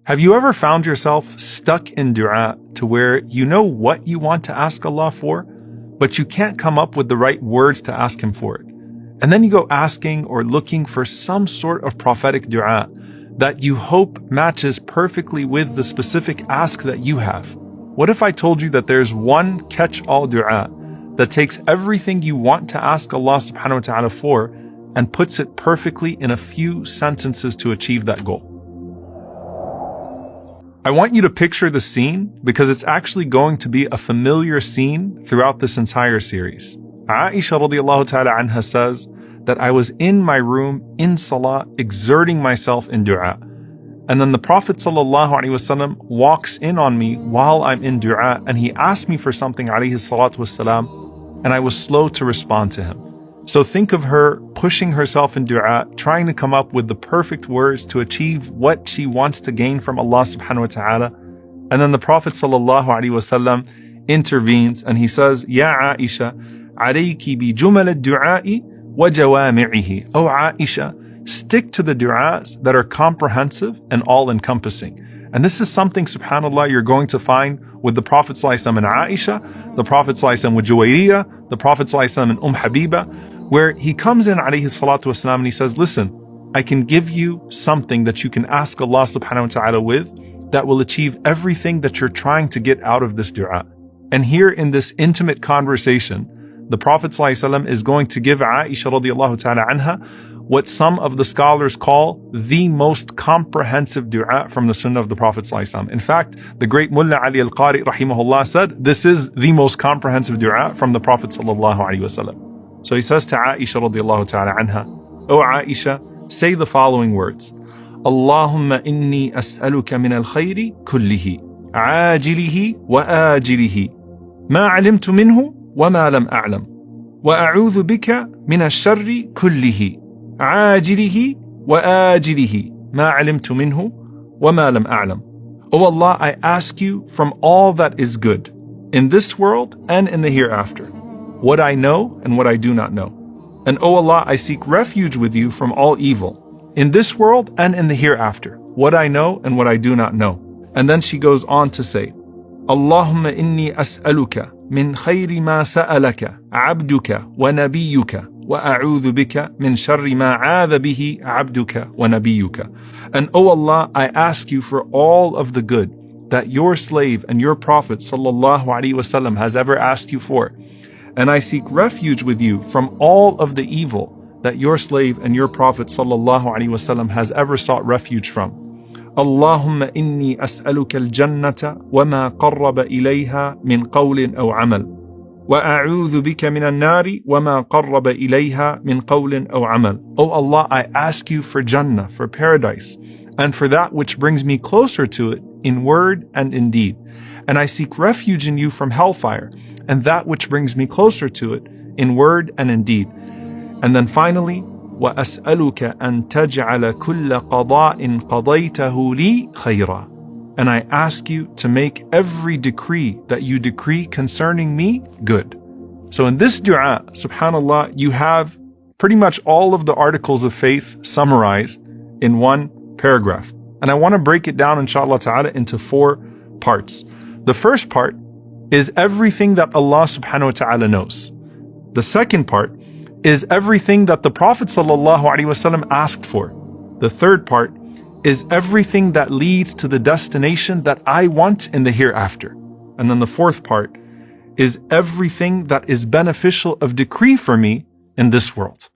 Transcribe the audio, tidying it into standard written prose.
Have you ever found yourself stuck in dua to where you know what you want to ask Allah for, but you can't come up with the right words to ask Him for it? And then you go asking or looking for some sort of prophetic dua that you hope matches perfectly with the specific ask that you have. What if I told you that there's one catch-all dua that takes everything you want to ask Allah subhanahu wa ta'ala for and puts it perfectly in a few sentences to achieve that goal? I want you to picture the scene because it's actually going to be a familiar scene throughout this entire series. Aisha radiallahu ta'ala anha says that I was in my room in salah exerting myself in dua. And then the Prophet sallallahu alaihi wasallam walks in on me while I'm in dua and he asked me for something alayhi salatu wasalam, and I was slow to respond to him. So think of her pushing herself in dua, trying to come up with the perfect words to achieve what she wants to gain from Allah subhanahu wa ta'ala. And then the Prophet sallallahu alaihi wasallam intervenes and he says, Ya Aisha, alayki bi jumal ad-du'a'i wa jawami'ihi. Oh Aisha, stick to the du'as that are comprehensive and all-encompassing. And this is something, subhanAllah, you're going to find with the Prophet ﷺ and Aisha, the Prophet ﷺ with Juwayriyah, the Prophet ﷺ and Habiba, where he comes in alayhi salatu wasalam and he says, listen, I can give you something that you can ask Allah subhanahu wa ta'ala with that will achieve everything that you're trying to get out of this dua. And here in this intimate conversation, the Prophet ﷺ is going to give Aisha radiallahu ta'ala anha what some of the scholars call the most comprehensive dua from the sunnah of the Prophet ﷺ. In fact, the great Mullah Ali al-Qari rahimahullah said, this is the most comprehensive dua from the Prophet ﷺ. So he says to Aisha radiallahu ta'ala anha, O Aisha, say the following words. Allahumma inni as'aluka min al-khayri kullihi, ajilihi wa ajilihi, ma alimtu minhu wa ma lam a'lam, wa a'udhu bika min al-sharri kullihi, عاجله وآجله ما علمت منه وما لم أعلم. O Allah, I ask you from all that is good, in this world and in the hereafter, what I know and what I do not know. And O Allah, I seek refuge with you from all evil, in this world and in the hereafter, what I know and what I do not know. And then she goes on to say, Allahumma inni as'aluka min khayri ma sa'alaka abduka wa nabiyyuka وَأَعُوذُ بِكَ مِنْ شَرِّ مَا عَاذَ بِهِ عَبْدُكَ وَنَبِيُّكَ. And O Allah, I ask you for all of the good that your slave and your Prophet sallallahu alaihi wasallam has ever asked you for. And I seek refuge with you from all of the evil that your slave and your Prophet sallallahu alaihi wasallam has ever sought refuge from. Allahumma inni as'aluka al-jannata wa ma qarraba ilayha min qawlin aw amal. وَأَعُوذُ بِكَ مِنَ النَّارِ وَمَا قَرَّبَ إِلَيْهَا مِنْ قَوْلٍ أَوْ عَمَلٍ. O Allah, I ask you for Jannah, for paradise, and for that which brings me closer to it in word and in deed. And I seek refuge in you from hellfire, and that which brings me closer to it in word and in deed. And then finally, وَأَسْأَلُكَ أَن تَجْعَلَ كُلَّ قَضَاءٍ قَضَيْتَهُ لِي خَيْرًا. And I ask you to make every decree that you decree concerning me good. So in this dua, subhanAllah, you have pretty much all of the articles of faith summarized in one paragraph. And I want to break it down, inshallah ta'ala, into 4 parts. The first part is everything that Allah subhanahu wa ta'ala knows. The second part is everything that the Prophet sallallahu alaihi wasallam asked for. The third part is everything that leads to the destination that I want in the hereafter. And then the fourth part is everything that is beneficial of decree for me in this world.